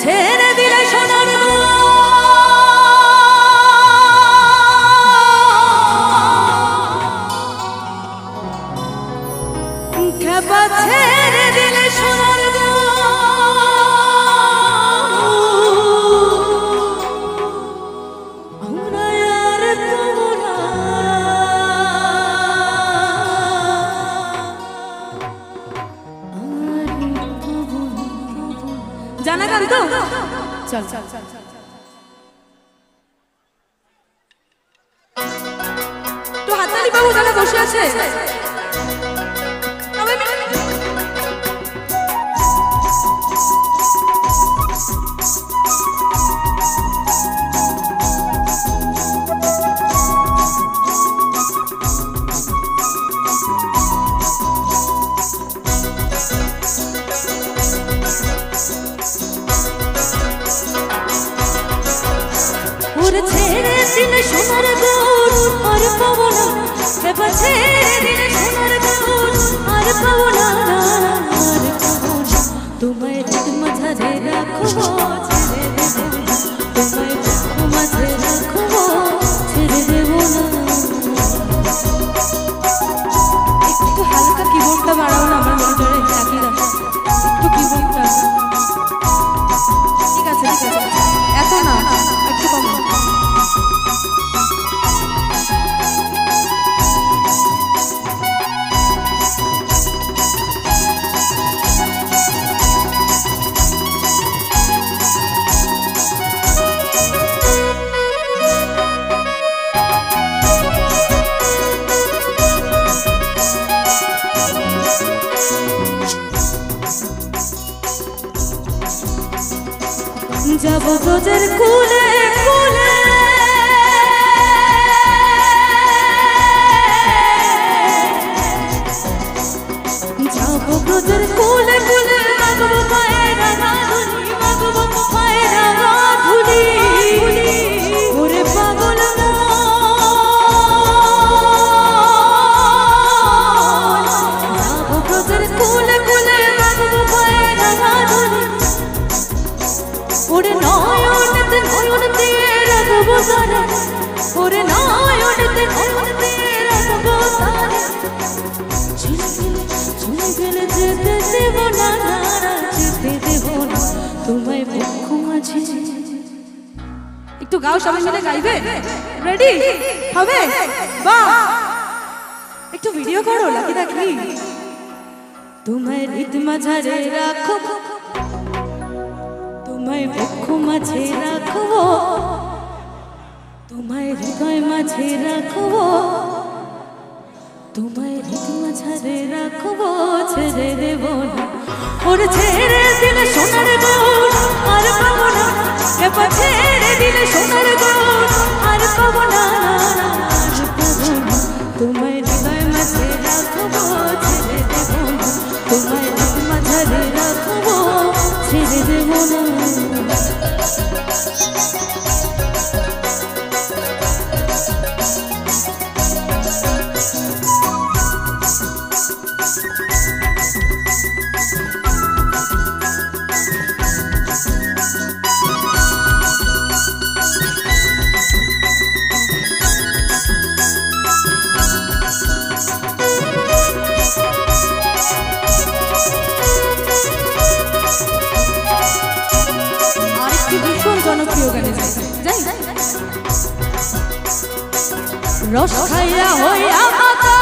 ছেড়ে দিলে সোনার খেপা ছেড়ে দিলে সোনার জানা গান তো চল চল চল তো হাততালি বাবু যারা বসে আছে ছেড়ে দিলে সোনার গুণ আর পাবো না এবার ছেড়ে দিলে সোনার গুণ আর পাবো না তোমায় মাঝে রাখবো ছেড়ে দেবো তোমায় মাঝে রাখবো ছেড়ে দেবো না একটু হালকা কিবোর্ডটা বাড়াও না আমার মনিটরে একই রাখো একটু কিবোর্ডটা ঠিক আছে এত না একটু কম যাব ব্রজের কুলে কুলে যাব ব্রজের কুলে কুলে মাগবো পায়ের রাধুনি মাগবো পায়ের রাধুনি ওরে পাগল যাব ব্রজের কুলে কুলে মাগবো পায়ের রাধুনি ওরে নয়নতে নয়ন দিয়ে রাখবো তারে ওরে নয়নতে নয়ন দিয়ে রাখবো তারে চলে গেলে যেতে দেব না যেতে দেব না তোমায় বুক মাঝে একটু গাও সবাই মিলে গাইবে রেডি হবে বাহ একটু ভিডিও করো লাকি দেখি তোমায় হৃদ মাঝারে রাখবো তোমায় বুক মাঝে রাখবো তোমায় হৃদয় মাঝে রাখবো তোমায় হৃদ মাঝারে রাখবো ছেড়ে দেব না ওরে ছেড়ে দিলে সোনার গুণ আর পাবো না এবার ছেড়ে দিলে সোনার গুণ আর পাবো না তোমায় হৃদয় মাঝে রাখবো ছেড়ে দেব না তোমায় হৃদ মাঝারে রাখবো ছেড়ে দেব না জনপ্রিয় গানে যাই রস খাইয়া হইয়া মাতা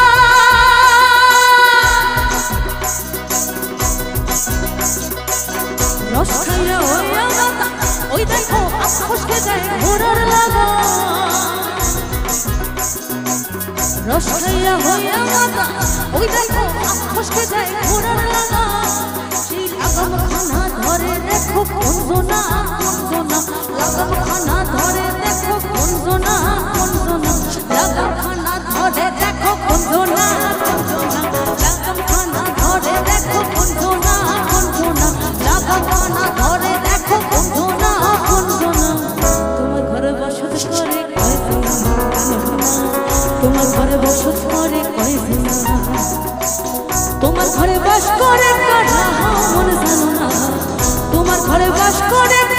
রস খাইয়া হইয়া মাতা ওই দেখো ফসকে যায় ঘোড়ার লাগা রস খাইয়া হইয়া মাতা ওই দেখো ফসকে যায় ঘোড়ার লাগা সেই লাগাম খানা ধরে দেখো কোনজনা লাগাম খানা ধরে দেখো কোনজনা লাগাম খানা ধরে দেখো কোনজনা লাগাম খানা ধরে দেখো কোনজনা লাগাম খানা ধরে দেখো কোনজনা তোমার ঘরে বসত করে তোমার ঘরে বসত করে তোমার ঘরে বাস করে কারা মন জানো না তোমার ঘরে বাস করে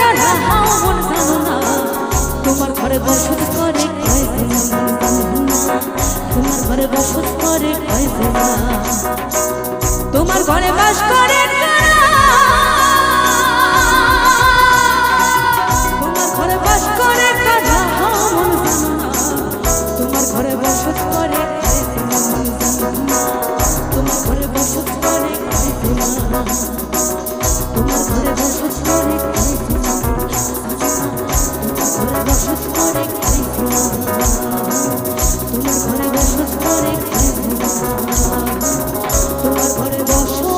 বাস করে কারা, তোমার ঘরে বাস করে কারা মন জানো না, তোমার ঘরে বসত করে মন জানো না, তোমার ঘরে বসত করে তোমার ঘরে বসত করে তোমার ঘরে বসত করে তোমার ঘরে বসত করে তোমার ঘরে বসো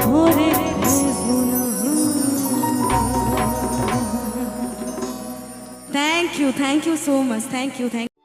ঘরে thank you so much, thank you.